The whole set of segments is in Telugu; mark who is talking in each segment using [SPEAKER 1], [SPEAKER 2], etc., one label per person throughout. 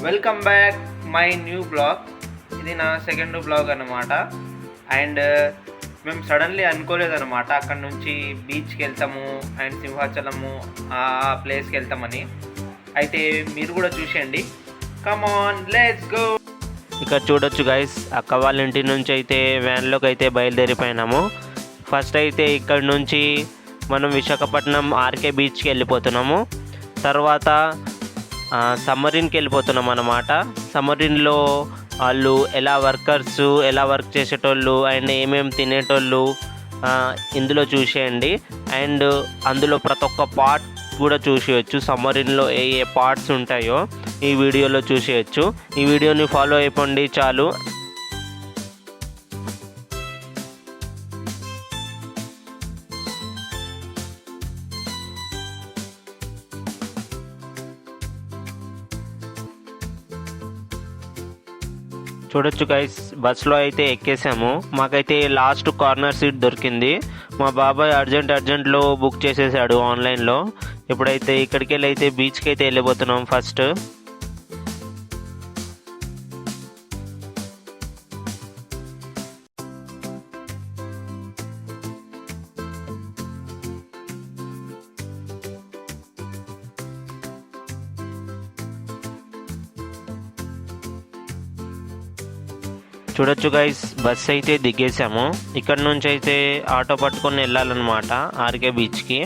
[SPEAKER 1] Welcome back my new blog. ఇది నా సెకండ్ బ్లాగ్ అన్నమాట. అండ్ మేము సడన్లీ అనుకోలేదన్నమాట అక్కడ నుంచి బీచ్కి వెళ్తాము అండ్ సింహాచలము ఆ ప్లేస్కి వెళ్తామని. అయితే మీరు కూడా చూసేయండి. Come on, let's go.
[SPEAKER 2] ఇక్కడ చూడొచ్చు గైస్, అక్క వాళ్ళ ఇంటి నుంచి అయితే వ్యాన్లోకి అయితే బయలుదేరిపోయినాము. ఫస్ట్ అయితే ఇక్కడ నుంచి మనం విశాఖపట్నం ఆర్కే బీచ్కి వెళ్ళిపోతున్నాము. తర్వాత సమ్మరిన్కి వెళ్ళిపోతున్నాం అన్నమాట. సమ్మరిన్లో వాళ్ళు ఎలా వర్కర్స్ ఎలా వర్క్ చేసేటోళ్ళు అండ్ ఏమేమి తినేటోళ్ళు ఇందులో చూసేయండి. అండ్ అందులో ప్రతి ఒక్క పార్ట్ కూడా చూసేయచ్చు. సమ్మరిన్లో ఏ ఏ పార్ట్స్ ఉంటాయో ఈ వీడియోలో చూసేయచ్చు. ఈ వీడియోని ఫాలో అయిపోండి చాలు. చూడొచ్చు గైస్, బస్లో అయితే ఎక్కేసాము. మాకైతే లాస్ట్ కార్నర్ సీట్ దొరికింది. మా బాబాయ్ అర్జెంట్లో బుక్ చేసేసాడు ఆన్లైన్లో. ఇప్పుడైతే ఇక్కడికి వెళ్ళి అయితే బీచ్కి అయితే వెళ్ళిపోతున్నాం. ఫస్ట్ చూడొచ్చు గైస్, బస్ అయితే దిగేసాము. ఇక్కడ నుంచి అయితే ఆటో పట్టుకొని వెళ్ళాలన్నమాట ఆర్కే బీచ్కి.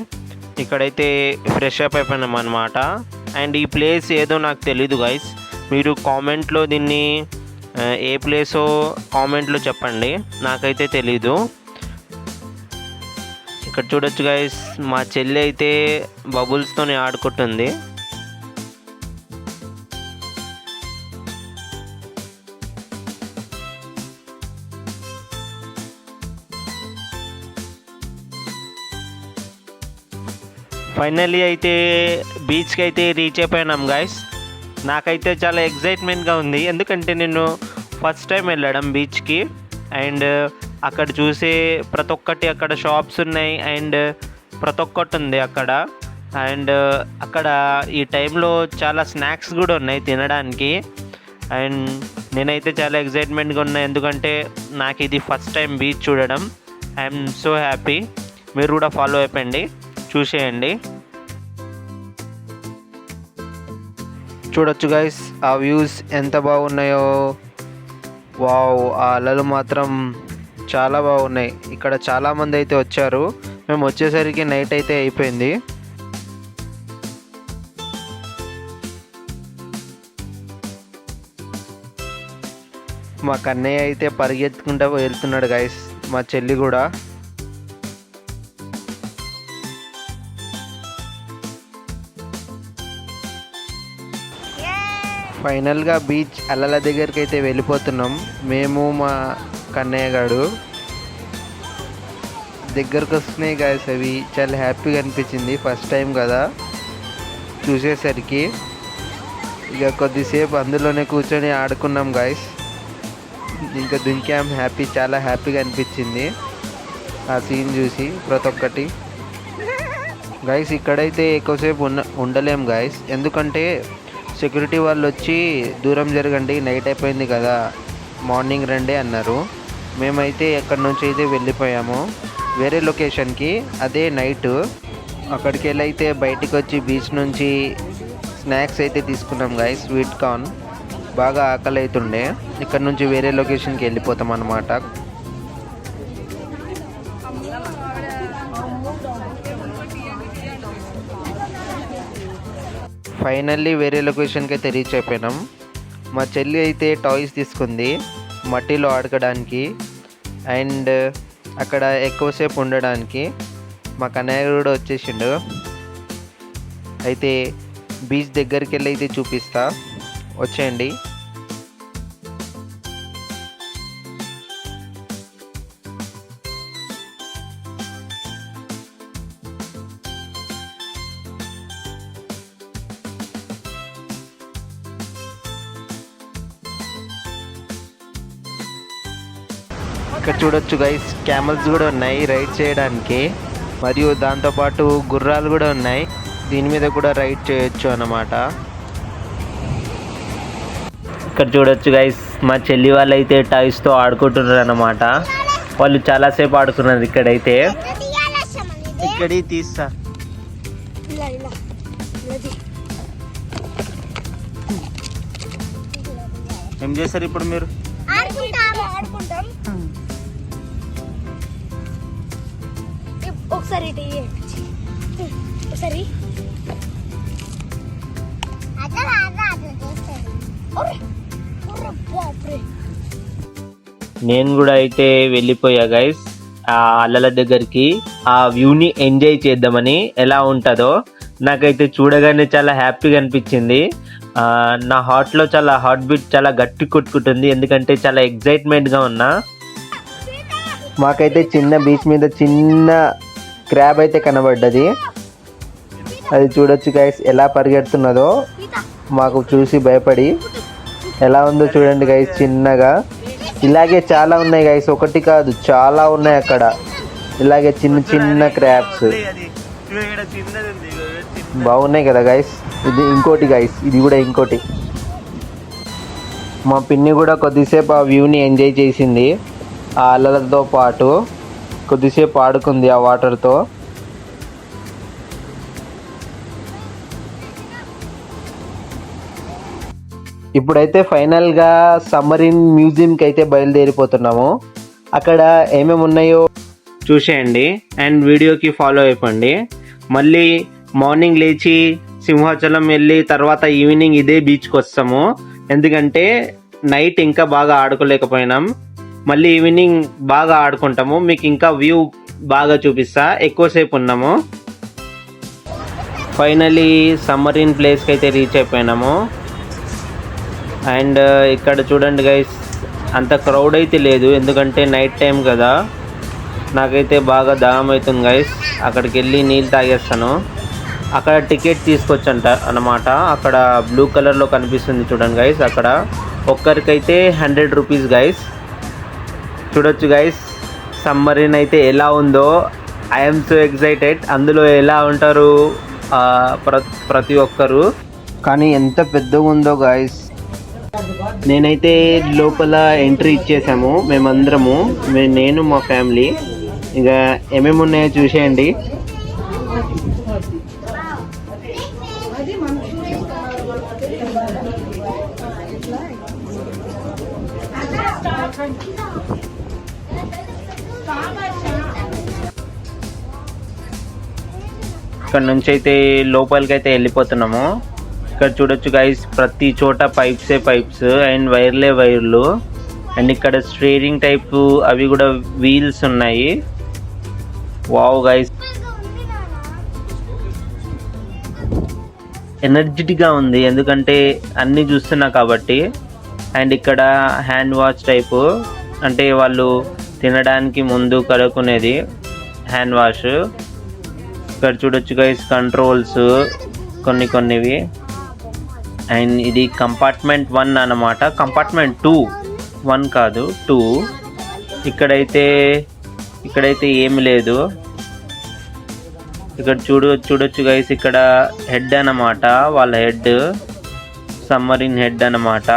[SPEAKER 2] ఇక్కడైతే ఫ్రెష్ అప్ అయిపోయినాం అనమాట. అండ్ ఈ ప్లేస్ ఏదో నాకు తెలీదు గైస్, మీరు కామెంట్లో దీన్ని ఏ ప్లేసో కామెంట్లో చెప్పండి, నాకైతే తెలీదు. ఇక్కడ చూడొచ్చు గైస్, మా చెల్లి అయితే బబుల్స్తోనే ఆడుకుంటుంది. ఫైనల్లీ అయితే బీచ్కి అయితే రీచ్ అయిపోయినాం గైస్. నాకైతే చాలా ఎగ్జైట్మెంట్గా ఉంది, ఎందుకంటే నేను ఫస్ట్ టైం వెళ్ళడం బీచ్కి. అండ్ అక్కడ చూసే ప్రతి ఒక్కటి, అక్కడ షాప్స్ ఉన్నాయి అండ్ ప్రతి ఒక్కటి ఉంది అక్కడ. అండ్ అక్కడ ఈ టైంలో చాలా స్నాక్స్ కూడా ఉన్నాయి తినడానికి. అండ్ నేనైతే చాలా ఎగ్జైట్మెంట్గా ఉన్నా, ఎందుకంటే నాకు ఇది ఫస్ట్ టైం బీచ్ చూడడం. I'm so happy. మీరు కూడా ఫాలో అయిపోండి, చూసేయండి. చూడొచ్చు గైస్, ఆ వ్యూస్ ఎంత బాగున్నాయో. వావ్, ఆ అలలు మాత్రం చాలా బాగున్నాయి. ఇక్కడ చాలామంది అయితే వచ్చారు. మేము వచ్చేసరికి నైట్ అయితే అయిపోయింది. మా కన్నయ్య అయితే పరిగెత్తుకుంటూ వెళ్తున్నాడు గైస్, మా చెల్లి కూడా. ఫైనల్గా బీచ్ అలల దగ్గరికి అయితే వెళ్ళిపోతున్నాం. మేము మా కన్నయ్య గారు దగ్గరకు వస్తున్నాయి గాయస్. అవి చాలా హ్యాపీగా అనిపించింది, ఫస్ట్ టైం కదా చూసేసరికి. ఇక కొద్దిసేపు అందులోనే కూర్చొని ఆడుకున్నాం గాయస్. ఇంకా దుంకాం, చాలా హ్యాపీగా అనిపించింది ఆ సీన్ చూసి ప్రతి ఒక్కటి. గాయస్ ఇక్కడైతే ఎక్కువసేపు ఉండలేం గాయస్, ఎందుకంటే సెక్యూరిటీ వాళ్ళు వచ్చి దూరం జరగండి, నైట్ అయిపోయింది కదా, మార్నింగ్ రండి అన్నారు. మేమైతే ఎక్కడి నుంచి అయితే వెళ్ళిపోయాము వేరే లొకేషన్కి. అదే నైట్ అక్కడికి వెళ్ళి అయితే బయటికి వచ్చి బీచ్ నుంచి స్నాక్స్ అయితే తీసుకున్నాం గాయస్, స్వీట్ కార్న్. బాగా ఆకలి అవుతుండే. ఇక్కడ నుంచి వేరే లొకేషన్కి వెళ్ళిపోతాం అన్నమాట. ఫైనల్లీ వేరే లొకేషన్కి అయితే రీచ్ అయిపోయినాం. మా చెల్లి అయితే టాయ్స్ తీసుకుంది మట్టిలో ఆడుకోవడానికి అండ్ అక్కడ ఎక్కువసేపు ఉండడానికి. మా కన్నయ్య కూడా వచ్చేసిండు. అయితే బీచ్ దగ్గరికి వెళ్ళి అయితే చూపిస్తా, వచ్చేయండి. ఇక్కడ చూడొచ్చు గైస్, క్యామెల్స్ కూడా ఉన్నాయి రైడ్ చేయడానికి, మరియు దాంతోపాటు గుర్రాలు కూడా ఉన్నాయి. దీని మీద కూడా రైడ్ చేయొచ్చు అన్నమాట.
[SPEAKER 1] ఇక్కడ చూడొచ్చు గైస్, మా చెల్లి వాళ్ళు అయితే టాయ్స్తో ఆడుకుంటున్నారు అన్నమాట. వాళ్ళు చాలాసేపు ఆడుకున్నారు ఇక్కడైతే. ఇక్కడి తీస్తా. ఏం చేస్తారు ఇప్పుడు మీరు?
[SPEAKER 3] ఒకసారి ఒకసారి
[SPEAKER 1] నేను కూడా అయితే వెళ్ళిపోయా గైస్ ఆ అల్లల దగ్గరికి, ఆ వ్యూని ఎంజాయ్ చేద్దామని. ఎలా ఉంటుందో నాకైతే చూడగానే చాలా హ్యాపీగా అనిపించింది. నా హార్ట్లో చాలా హార్ట్ బీట్ చాలా గట్టి కొట్టుకుంటుంది, ఎందుకంటే చాలా ఎగ్జైట్మెంట్గా ఉన్నా.
[SPEAKER 2] మాకైతే చిన్న బీచ్ మీద చిన్న క్రాబ్ అయితే కనబడ్డది. అది చూడొచ్చు గైస్ ఎలా పరిగెడుతున్నదో, మాకు చూసి భయపడి. ఎలా ఉందో చూడండి గైస్, చిన్నగా. ఇలాగే చాలా ఉన్నాయి గైస్, ఒకటి కాదు చాలా ఉన్నాయి అక్కడ. ఇలాగే చిన్న చిన్న క్రాబ్స్ బాగున్నాయి కదా గైస్. ఇది ఇంకోటి గైస్, ఇది కూడా ఇంకోటి. మా పిన్ని కూడా కొద్దిసేపు ఆ వ్యూని ఎంజాయ్ చేసింది, ఆ అలలతో పాటు కొద్దిసేపు ఆడుకుంది ఆ వాటర్తో. ఇప్పుడైతే ఫైనల్గా సమ్మరిన్ మ్యూజియంకి అయితే బయలుదేరిపోతున్నాము. అక్కడ ఏమేమి ఉన్నాయో
[SPEAKER 1] చూసేయండి అండ్ వీడియోకి ఫాలో అయిపోండి. మళ్ళీ మార్నింగ్ లేచి సింహాచలం వెళ్ళి తర్వాత ఈవినింగ్ ఇదే బీచ్కి వస్తాము, ఎందుకంటే నైట్ ఇంకా బాగా ఆడుకోలేకపోయినాం. మళ్ళీ ఈవినింగ్ బాగా ఆడుకుంటాము, మీకు ఇంకా వ్యూ బాగా చూపిస్తా. ఎక్కువసేపు ఉన్నాము. ఫైనలీ సమ్మరిన్ ప్లేస్కి అయితే రీచ్ అయిపోయినాము. అండ్ ఇక్కడ చూడండి గైస్, అంత క్రౌడ్ అయితే లేదు, ఎందుకంటే నైట్ టైం కదా. నాకైతే బాగా దాహం అవుతుంది గైస్, అక్కడికి వెళ్ళి నీళ్ళు తాగేస్తాను. అక్కడ టికెట్ తీసుకొచ్చంట అన్నమాట. అక్కడ బ్లూ కలర్లో కనిపిస్తుంది చూడండి గైస్, అక్కడ ఒక్కరికైతే 100 రూపీస్ గైస్. చూడొచ్చు గైస్ సమ్మరిన్ అయితే ఎలా ఉందో. I'm so excited. అందులో ఎలా ఉంటారు ప్రతి ఒక్కరు, కానీ ఎంత పెద్దగా ఉందో గైస్. నేనైతే లోపల ఎంట్రీ ఇచ్చేసాము మేమందరము, నేను మా ఫ్యామిలీ. ఇక ఏమేమి ఉన్నాయో చూసేయండి. ఇక్కడ నుంచి అయితే లోపలికి అయితే వెళ్ళిపోతున్నాము. ఇక్కడ చూడొచ్చు గైస్, ప్రతి చోట పైప్స్ అండ్ వైర్లు. అండ్ ఇక్కడ స్టీరింగ్ టైప్ అవి కూడా వీల్స్ ఉన్నాయి. వావ్ గైస్, ఎనర్జెటిక్గా ఉంది, ఎందుకంటే అన్నీ చూస్తున్నా కాబట్టి. అండ్ ఇక్కడ హ్యాండ్ వాష్ టైపు, అంటే వాళ్ళు తినడానికి ముందు కడుక్కునేది హ్యాండ్ వాష్. ఇక్కడ చూడొచ్చు గైస్ కంట్రోల్స్ కొన్నివి. అండ్ ఇది కంపార్ట్మెంట్ 1 అన్నమాట. కంపార్ట్మెంట్ 2, 1 కాదు 2. ఇక్కడైతే ఏమి లేదు. ఇక్కడ చూడొచ్చు గైస్, ఇక్కడ హెడ్ అన్నమాట, వాళ్ళ హెడ్, సమ్మరిన్ హెడ్ అన్నమాట.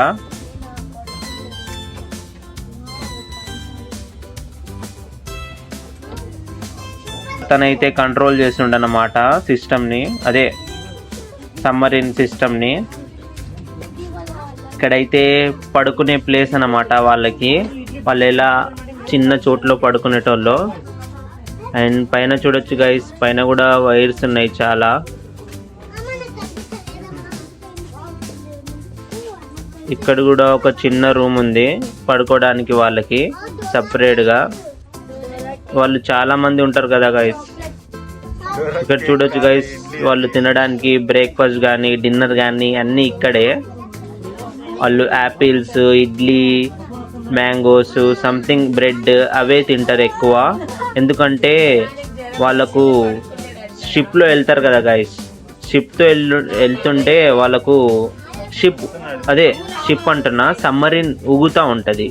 [SPEAKER 1] తనైతే కంట్రోల్ చేస్తుండన్నమాట సిస్టమ్ని, అదే సమ్మరిన్ సిస్టమ్ని. ఇక్కడైతే పడుకునే ప్లేస్ అన్నమాట వాళ్ళకి, వాళ్ళు ఎలా చిన్న చోట్లో పడుకునేటోళ్ళు. అండ్ పైన చూడొచ్చు గైస్, పైన కూడా వైర్స్ ఉన్నాయి చాలా. ఇక్కడ కూడా ఒక చిన్న రూమ్ ఉంది పడుకోవడానికి వాళ్ళకి సపరేట్గా. వాళ్ళు చాలా మంది ఉంటారు కదా గైస్. ఇక్కడ చూడొచ్చు గైస్, వాళ్ళు తినడానికి బ్రేక్ఫాస్ట్ కానీ డిన్నర్ కానీ అన్నీ ఇక్కడే. వాళ్ళు apples, idli, mangoes, something bread అవే తింటారు ఎక్కువ, ఎందుకంటే వాళ్ళకు షిప్లో వెళ్తారు కదా గైస్. షిప్తో వెళ్తుంటే వాళ్ళకు షిప్ అంటున్నా, సమ్మరిన్ ఊగుతూ ఉంటుంది.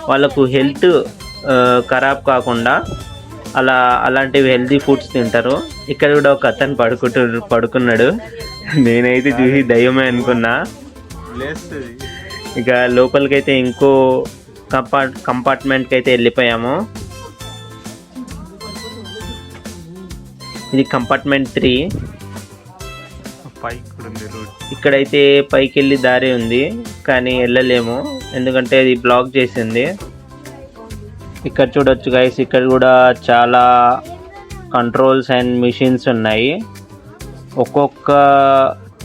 [SPEAKER 1] వాళ్ళకు హెల్త్ ఖరాబ్ కాకుండా అలాంటివి హెల్తీ ఫుడ్స్ తింటారు. ఇక్కడ కూడా ఒక అతను పడుకున్నాడు. నేనైతే చూసి దయ్యమే అనుకున్నా. ఇక లోపలికైతే ఇంకో కంపార్ట్మెంట్కి అయితే వెళ్ళిపోయాము. ఇది కంపార్ట్మెంట్ 3. ఇక్కడైతే పైకి వెళ్ళి దారి ఉంది కానీ వెళ్ళలేము ఎందుకంటే అది బ్లాక్ చేసింది. ఇక్కడ చూడొచ్చు గైస్, ఇక్కడ కూడా చాలా కంట్రోల్స్ అండ్ మిషన్స్ ఉన్నాయి. ఒక్కొక్క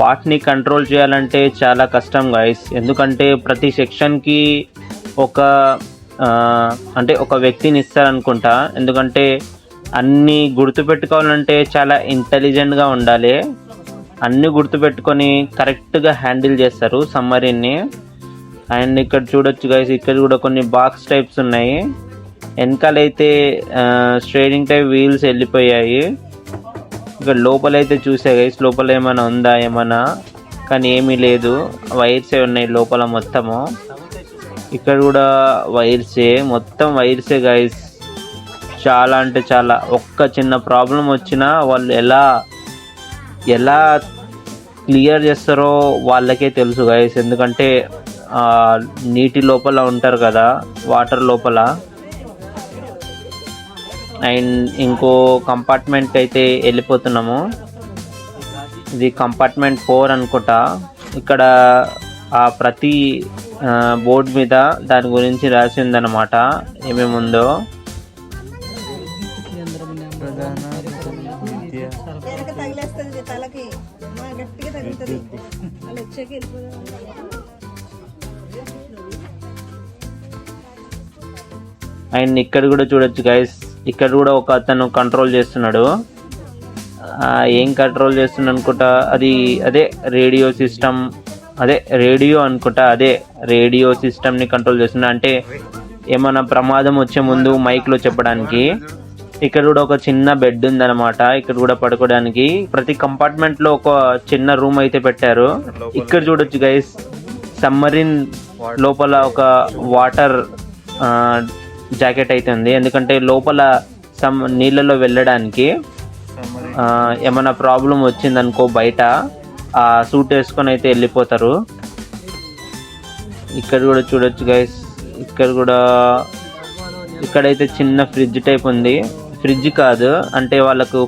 [SPEAKER 1] పార్ట్ని కంట్రోల్ చేయాలంటే చాలా కష్టం గైస్, ఎందుకంటే ప్రతి సెక్షన్కి ఒక వ్యక్తిని ఇస్తారనుకుంటా. ఎందుకంటే అన్నీ గుర్తుపెట్టుకోవాలంటే చాలా ఇంటెలిజెంట్గా ఉండాలి. అన్నీ గుర్తుపెట్టుకొని కరెక్ట్గా హ్యాండిల్ చేస్తారు సమ్మరీన్ని. అండ్ ఇక్కడ చూడొచ్చు గైస్, ఇక్కడ కూడా కొన్ని బాక్స్ టైప్స్ ఉన్నాయి. వెనకాలైతే స్ట్రైడింగ్ టైప్ వీల్స్ వెళ్ళిపోయాయి. ఇక్కడ లోపలైతే చూసా గైస్, లోపల ఏమైనా ఉందా ఏమైనా, కానీ ఏమీ లేదు. వైర్సే ఉన్నాయి లోపల మొత్తము. ఇక్కడ కూడా వైర్సే, మొత్తం వైర్సే గైస్. చాలా అంటే చాలా. ఒక్క చిన్న ప్రాబ్లం వచ్చినా వాళ్ళు ఎలా క్లియర్ చేస్తారో వాళ్ళకే తెలుసు గైస్. ఎందుకంటే నీటి లోపల ఉంటారు కదా, వాటర్ లోపల. అండ్ ఇంకో కంపార్ట్మెంట్కి అయితే వెళ్ళిపోతున్నాము. ఇది కంపార్ట్మెంట్ 4 అనుకుంటా. ఇక్కడ ప్రతి బోర్డు మీద దాని గురించి రాసి ఉందన్నమాట, ఏమేమి ఉందో. అండ్ ఇక్కడ కూడా చూడొచ్చు గైస్, ఇక్కడ కూడా ఒక అతను కంట్రోల్ చేస్తున్నాడు. ఏం కంట్రోల్ చేస్తున్నాడు అనుకుంటా, అదే రేడియో సిస్టమ్, రేడియో అనుకుంటా. రేడియో సిస్టమ్ని కంట్రోల్ చేస్తున్నా, అంటే ఏమైనా ప్రమాదం వచ్చే ముందు మైక్లో చెప్పడానికి. ఇక్కడ కూడా ఒక చిన్న బెడ్ ఉందన్నమాట, ఇక్కడ కూడా పడుకోవడానికి. ప్రతి కంపార్ట్మెంట్లో ఒక చిన్న రూమ్ అయితే పెట్టారు. ఇక్కడ చూడొచ్చు గైస్, సమ్మరిన్ లోపల ఒక వాటర్ జాకెట్ అయితే ఉంది. ఎందుకంటే లోపల నీళ్ళలో వెళ్ళడానికి ఏమైనా ప్రాబ్లం వచ్చిందనుకో బయట, ఆ సూట్ వేసుకొని అయితే వెళ్ళిపోతారు. ఇక్కడ కూడా చూడొచ్చు గైస్, ఇక్కడైతే చిన్న ఫ్రిడ్జ్ టైప్ ఉంది. ఫ్రిడ్జ్ కాదు, అంటే వాళ్ళకు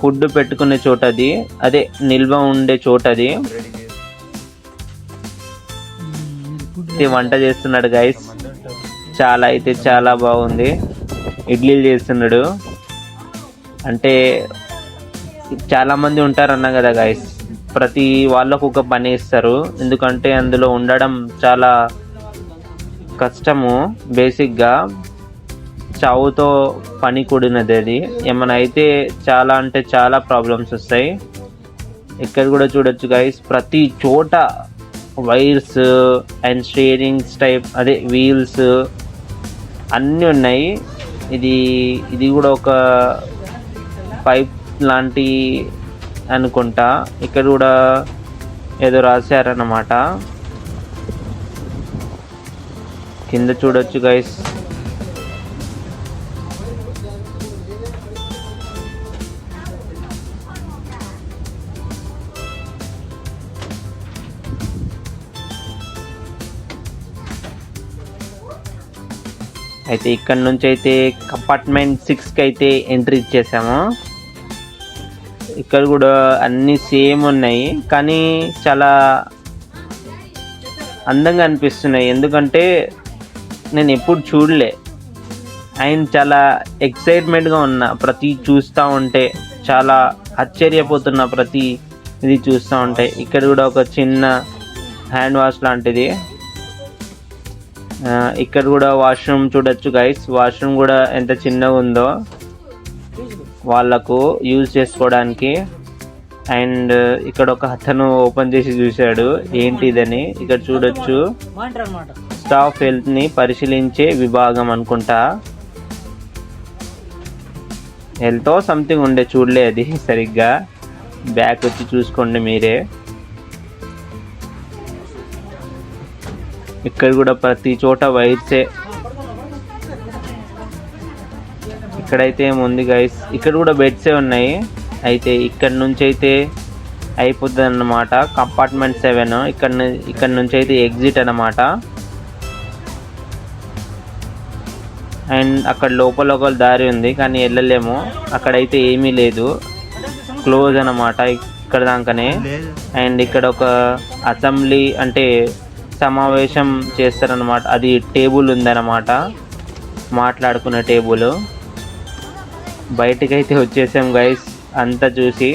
[SPEAKER 1] ఫుడ్ పెట్టుకునే చోటది, నిల్వ ఉండే చోటది. వంట చేస్తున్నాడు గైస్, చాలా బాగుంది. ఇడ్లీలు చేస్తున్నాడు. అంటే చాలా మంది ఉంటారన్నా కదా గైస్, ప్రతి వాళ్ళకు ఒక పని ఇస్తారు. ఎందుకంటే అందులో ఉండడం చాలా కష్టము. బేసిక్గా చావుతో పని కూడినది అది. ఏమైనా అయితే చాలా అంటే చాలా ప్రాబ్లమ్స్ వస్తాయి. ఇక్కడ కూడా చూడొచ్చు గైస్, ప్రతి చోట wires and steerings type, wheels అన్నీ ఉన్నాయి. ఇది కూడా ఒక పైప్ లాంటి అనుకుంటా. ఇక్కడ కూడా ఏదో రాశారన్నమాట. కింద చూడొచ్చు గైస్, అయితే ఇక్కడ నుంచి అయితే కంపార్ట్మెంట్ 6కి అయితే ఎంట్రీ ఇచ్చేసాము. ఇక్కడ కూడా అన్నీ సేమ్ ఉన్నాయి, కానీ చాలా అందంగా అనిపిస్తున్నాయి. ఎందుకంటే నేను ఎప్పుడు చూడలే, అండ్ చాలా ఎక్సైట్మెంట్గా ఉన్నా. ప్రతి చూస్తూ ఉంటే చాలా ఆశ్చర్యపోతున్నా, ప్రతి ఇది చూస్తూ ఉంటే. ఇక్కడ కూడా ఒక చిన్న హ్యాండ్ వాష్ లాంటిది. ఇక్కడ కూడా వాష్రూమ్ చూడొచ్చు గైస్. వాష్రూమ్ కూడా ఎంత చిన్నగా ఉందో వాళ్ళకు యూజ్ చేసుకోవడానికి. అండ్ ఇక్కడ ఒక అతను ఓపెన్ చేసి చూశాడు ఏంటిదని. ఇక్కడ చూడొచ్చు, స్టాఫ్ హెల్త్ని పరిశీలించే విభాగం అనుకుంటా. హెల్త్ సంథింగ్ ఉండే, చూడలే అది సరిగ్గా. బ్యాక్ వచ్చి చూసుకోండి మీరే. ఇక్కడ కూడా ప్రతి చోట వైర్సే. ఇక్కడైతే ఏముంది గైస్, ఇక్కడ కూడా బెడ్సే ఉన్నాయి. అయితే ఇక్కడ నుంచి అయితే అయిపోతుంది అన్నమాట. కంపార్ట్మెంట్ 7 ఇక్కడ నుంచి అయితే ఎగ్జిట్ అన్నమాట. అండ్ అక్కడ లోపల ఒక దారి ఉంది కానీ వెళ్ళలేము, అక్కడైతే ఏమీ లేదు, క్లోజ్ అన్నమాట ఇక్కడ దాకానే. అండ్ ఇక్కడ ఒక అసెంబ్లీ అంటే సమావేశం చేస్తారనమాట, అది టేబుల్ ఉందన్నమాట, మాట్లాడుకునే టేబుల్. బయటికైతే వచ్చేసాం గైస్ అంతా చూసి.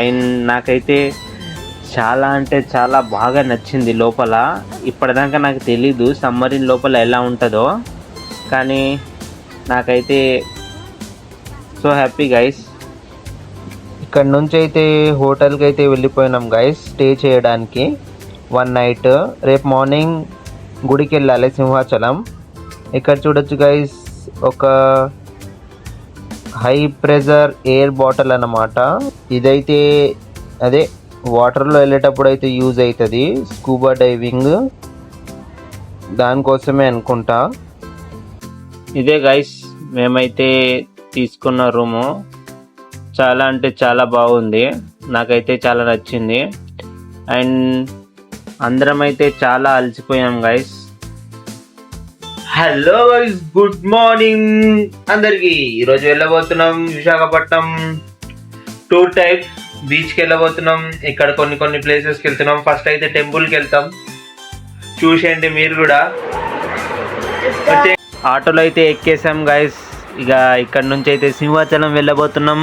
[SPEAKER 1] అండ్ నాకైతే చాలా అంటే చాలా బాగా నచ్చింది లోపల. ఇప్పటిదాకా నాకు తెలీదు సబ్మరీన్ లోపల ఎలా ఉంటుందో, కానీ నాకైతే సో హ్యాపీ గైస్. ఇక్కడ నుంచి అయితే హోటల్కి అయితే వెళ్ళిపోయినాం గైస్ స్టే చేయడానికి 1 నైట్. రేపు మార్నింగ్ గుడికి వెళ్ళాలి సింహాచలం. ఇక్కడ చూడొచ్చు గైస్ ఒక హై ప్రెజర్ ఎయిర్ బాటిల్ అన్నమాట. ఇదైతే అదే వాటర్లో వెళ్ళేటప్పుడు అయితే యూజ్ అవుతుంది, స్కూబా డైవింగ్ దానికోసమే అనుకుంటా. ఇదే గైస్ మేమైతే తీసుకున్న రూము. చాలా అంటే చాలా బాగుంది, నాకైతే చాలా నచ్చింది. అండ్ అందరం అయితే చాలా అలసిపోయాం guys. Hello guys, good morning అందరికి. ఈరోజు వెళ్ళబోతున్నాం విశాఖపట్నం టూర్ టైప్ బీచ్కి వెళ్ళబోతున్నాం. ఇక్కడ కొన్ని ప్లేసెస్కి వెళ్తున్నాం. ఫస్ట్ అయితే టెంపుల్కి వెళ్తాం, చూసేయండి మీరు కూడా. ఆటోలో అయితే ఎక్కేసాం గైస్. ఇక ఇక్కడ నుంచి అయితే సింహాచలం వెళ్ళబోతున్నాం.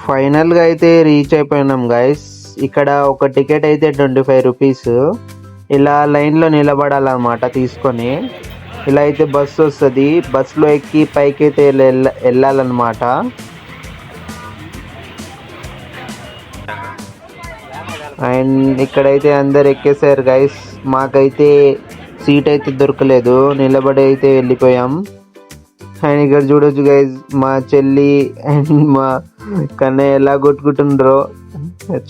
[SPEAKER 2] ఫైనల్గా అయితే రీచ్ అయిపోయినాం గైస్. ఇక్కడ ఒక టికెట్ అయితే 25 రూపీస్. ఇలా లైన్లో నిలబడాలన్నమాట తీసుకొని. ఇలా అయితే బస్సు వస్తుంది, బస్సులో ఎక్కి పైకి అయితే వెళ్ళాలన్నమాట. అండ్ ఇక్కడైతే అందరు ఎక్కేసారు గైస్. మాకైతే సీట్ అయితే దొరకలేదు, నిలబడి అయితే వెళ్ళిపోయాం. అండ్ ఇక్కడ చూడొచ్చు గైస్ మా చెల్లి అండ్ మా కన్నయ్య ఎలా కొట్టుకుంటుండ్రో.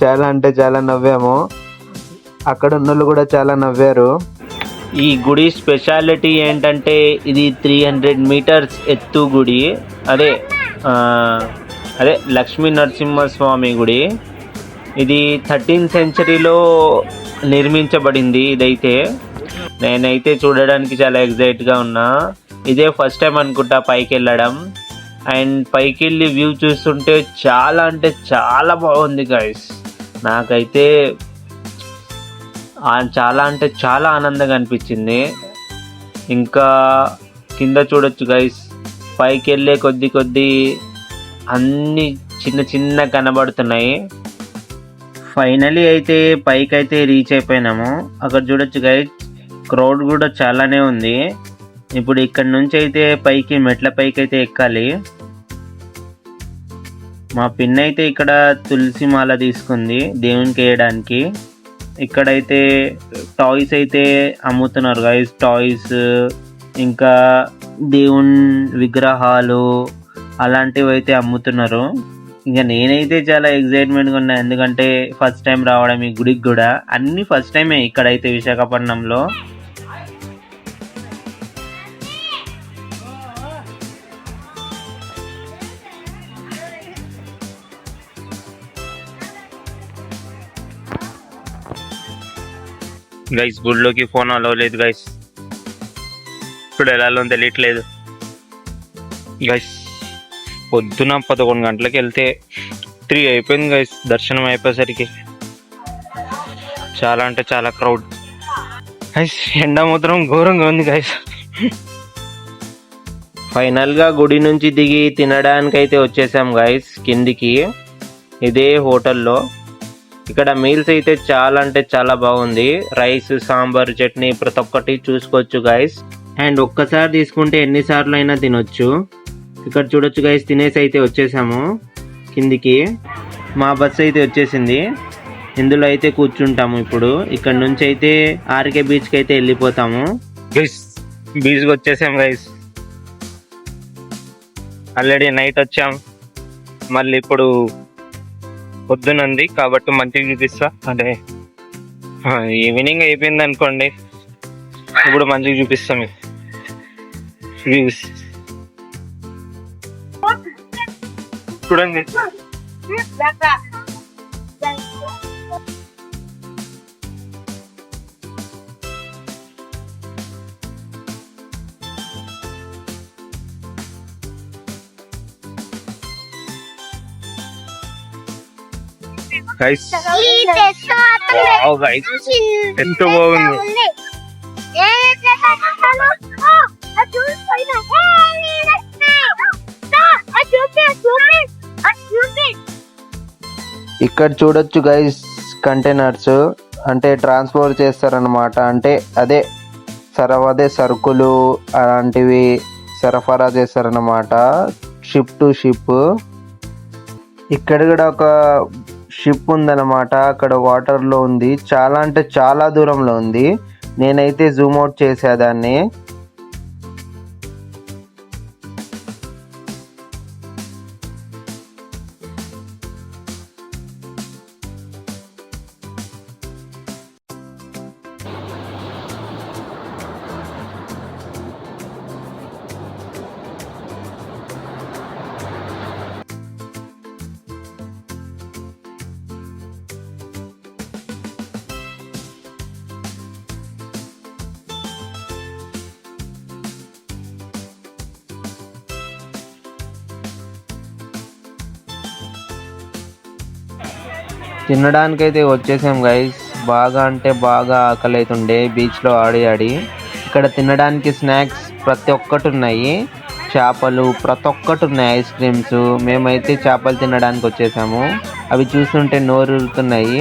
[SPEAKER 2] చాలా అంటే చాలా నవ్వాము, అక్కడ ఉన్న వాళ్ళు కూడా చాలా నవ్వారు.
[SPEAKER 1] ఈ గుడి స్పెషాలిటీ ఏంటంటే ఇది 300 మీటర్స్ ఎత్తు గుడి. అదే లక్ష్మీ నరసింహస్వామి గుడి. ఇది 13th సెంచరీలో నిర్మించబడింది. ఇదైతే నేనైతే చూడడానికి చాలా ఎగ్జైట్గా ఉన్నా. ఇదే ఫస్ట్ టైం అనుకుంటా పైకి వెళ్ళడం. అండ్ పైకి వెళ్ళి వ్యూ చూస్తుంటే చాలా అంటే చాలా బాగుంది గైస్. నాకైతే చాలా అంటే చాలా ఆనందంగా అనిపించింది. ఇంకా కింద చూడొచ్చు గైస్, పైకి వెళ్ళే కొద్ది అన్నీ చిన్న కనబడుతున్నాయి. ఫైనలీ అయితే పైకి అయితే రీచ్ అయిపోయినాము. అక్కడ చూడొచ్చు గైస్, క్రౌడ్ కూడా చాలానే ఉంది. ఇప్పుడు ఇక్కడ నుంచి అయితే పైకి మెట్ల పైకి అయితే ఎక్కాలి. మా పిన్ అయితే ఇక్కడ తులసి మాల తీసుకుంది దేవునికి వేయడానికి. ఇక్కడైతే టాయ్స్ అయితే అమ్ముతున్నారు గైస్. టాయ్స్ ఇంకా దేవుని విగ్రహాలు అలాంటివి అయితే అమ్ముతున్నారు. ఇంకా నేనైతే చాలా ఎక్సైట్మెంట్గా ఉన్నా, ఎందుకంటే ఫస్ట్ టైం రావడం ఈ గుడికి కూడా. అన్ని ఫస్ట్ టైమే ఇక్కడైతే విశాఖపట్నంలో. గైస్ గుడిలోకి ఫోన్ అలౌ లేదు గైస్. ఇప్పుడు ఎలా తెలియట్లేదు గైస్. పొద్దున 11 గంటలకు వెళ్తే 3 అయిపోయింది గైస్ దర్శనం అయిపోయేసరికి. చాలా అంటే చాలా క్రౌడ్ గైస్. ఎండ మాత్రం ఘోరంగా ఉంది గైస్. ఫైనల్గా గుడి నుంచి దిగి తినడానికి అయితే వచ్చేసాం గైస్ కిందికి, ఇదే హోటల్లో. ఇక్కడ మీల్స్ అయితే చాలా అంటే చాలా బాగుంది. రైస్, సాంబార్, చట్నీ ప్రతి ఒక్కటి చూసుకోవచ్చు గైస్. అండ్ ఒక్కసారి తీసుకుంటే ఎన్నిసార్లు అయినా తినొచ్చు. ఇక్కడ చూడొచ్చు గైస్, తినేసి అయితే వచ్చేసాము కిందికి. మా బస్సు అయితే వచ్చేసింది, ఇందులో అయితే కూర్చుంటాము ఇప్పుడు. ఇక్కడ నుంచి అయితే ఆర్కే బీచ్కి అయితే వెళ్ళిపోతాము గైస్. బీచ్కి వచ్చేసాం గైస్. ఆల్రెడీ నైట్ వచ్చాం, మళ్ళీ ఇప్పుడు పొద్దునుంది కాబట్టి మంచిగా చూపిస్తా. అంటే ఈవినింగ్ అయిపోయింది అనుకోండి, ఇప్పుడు మంచిగా చూపిస్తాం వ్యూస్. చూడండి గైస్, వావ్ గైస్, ఎంత బాగుంది.
[SPEAKER 2] ఇక్కడ చూడొచ్చు గైస్, కంటైనర్స్ అంటే ట్రాన్స్పోర్ట్ చేస్తారనమాట. అంటే అదే సరుకులు అలాంటివి సరఫరా చేస్తారనమాట, షిప్ టు షిప్. ఇక్కడ కూడా ఒక షిప్ ఉందన్నమాట, అక్కడ వాటర్లో ఉంది. చాలా అంటే చాలా దూరంలో ఉంది. నేనైతే జూమ్ అవుట్ చేసేదాన్ని. తినడానికైతే వచ్చేసాం గైస్. బాగా అంటే బాగా ఆకలి అవుతుండే బీచ్లో ఆడి. ఇక్కడ తినడానికి స్నాక్స్ ప్రతి ఒక్కటి ఉన్నాయి, చేపలు ప్రతి ఒక్కటి ఉన్నాయి, ఐస్ క్రీమ్స్. మేమైతే చేపలు తినడానికి వచ్చేసాము. అవి చూస్తుంటే నోరుతున్నాయి.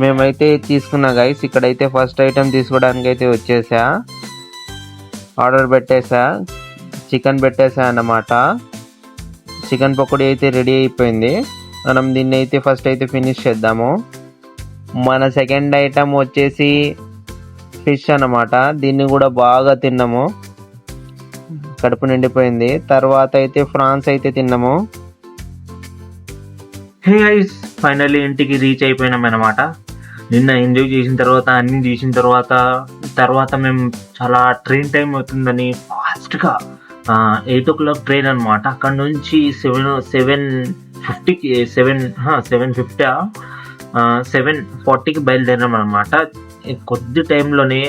[SPEAKER 2] మేమైతే తీసుకున్నా గైస్. ఇక్కడైతే ఫస్ట్ ఐటెం తీసుకోవడానికి అయితే వచ్చేసా, ఆర్డర్ పెట్టేసా, చికెన్ పెట్టేసా అన్నమాట. చికెన్ పకోడీ అయితే రెడీ అయిపోయింది. మనం దీన్ని అయితే ఫస్ట్ అయితే ఫినిష్ చేద్దాము. మన సెకండ్ ఐటమ్ వచ్చేసి ఫిష్ అన్నమాట. దీన్ని కూడా బాగా తిన్నాము, కడుపు నిండిపోయింది. తర్వాత అయితే ఫ్రాన్స్ అయితే తిన్నాము. హే గైస్, ఫైనల్లీ ఇంటికి రీచ్ అయిపోయినాం అన్నమాట. నిన్న ఎంజాయ్ చేసిన తర్వాత అన్నీ చేసిన తర్వాత మేము చాలా ట్రైన్ టైం అవుతుందని ఫాస్ట్గా 8 o'clock ట్రైన్ అనమాట. అక్కడ నుంచి 7:40కి బయలుదేరాం అనమాట. కొద్ది టైంలోనే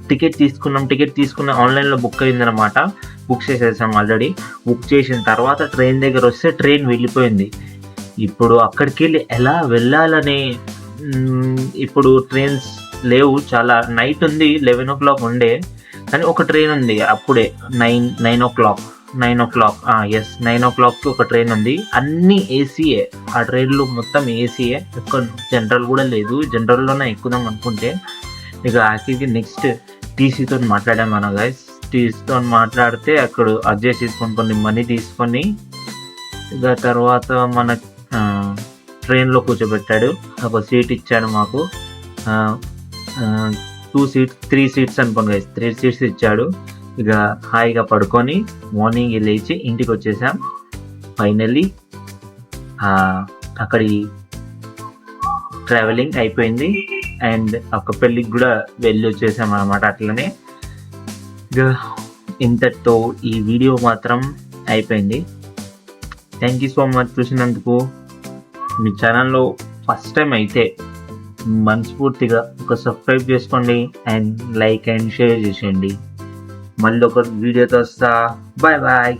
[SPEAKER 2] టికెట్ తీసుకున్న ఆన్లైన్లో బుక్ అయిందనమాట. బుక్ చేసేసాం ఆల్రెడీ. బుక్ చేసిన తర్వాత ట్రైన్ దగ్గర వస్తే ట్రైన్ వెళ్ళిపోయింది. ఇప్పుడు అక్కడికి వెళ్ళి ఎలా వెళ్ళాలని, ఇప్పుడు ట్రైన్స్ లేవు, చాలా నైట్ ఉంది. 11 o'clock ఉండే, కానీ ఒక ట్రైన్ ఉంది అప్పుడే 9 o'clock. 9 o'clockకి ఒక ట్రైన్ ఉంది. అన్ని ఏసీయే, ఆ ట్రైన్లో మొత్తం ఏసీయే, జనరల్ కూడా లేదు. జనరల్లోనే ఎక్కుదాం అనుకుంటే ఇక యాక్చువల్గా నెక్స్ట్ టీసీతో మాట్లాడాం మన గైస్. టీసీతో మాట్లాడితే అక్కడ అడ్జస్ట్ చేసుకొని కొన్ని మనీ తీసుకొని ఇక తర్వాత మన ట్రైన్లో కూర్చోబెట్టాడు. ఒక సీట్ ఇచ్చాడు మాకు.
[SPEAKER 3] త్రీ సీట్స్ అనుకోండి గైస్, 3 సీట్స్ ఇచ్చాడు. ఇక హాయిగా పడుకొని మార్నింగ్ లేచి ఇంటికి వచ్చేసాం. ఫైనల్లీ అక్కడి ట్రావెలింగ్ అయిపోయింది అండ్ ఒక పెళ్ళికి కూడా వెళ్ళి వచ్చేసాం అనమాట. అట్లనే ఇక ఇంతటితో ఈ వీడియో మాత్రం అయిపోయింది. థ్యాంక్ యూ సో మచ్ చూసినందుకు. మీ ఛానల్లో ఫస్ట్ టైం అయితే మనస్ఫూర్తిగా ఒక సబ్స్క్రైబ్ చేసుకోండి అండ్ లైక్ అండ్ షేర్ చేసేయండి. మళ్ళీ ఒక వీడియోతో వస్తా. Bye bye.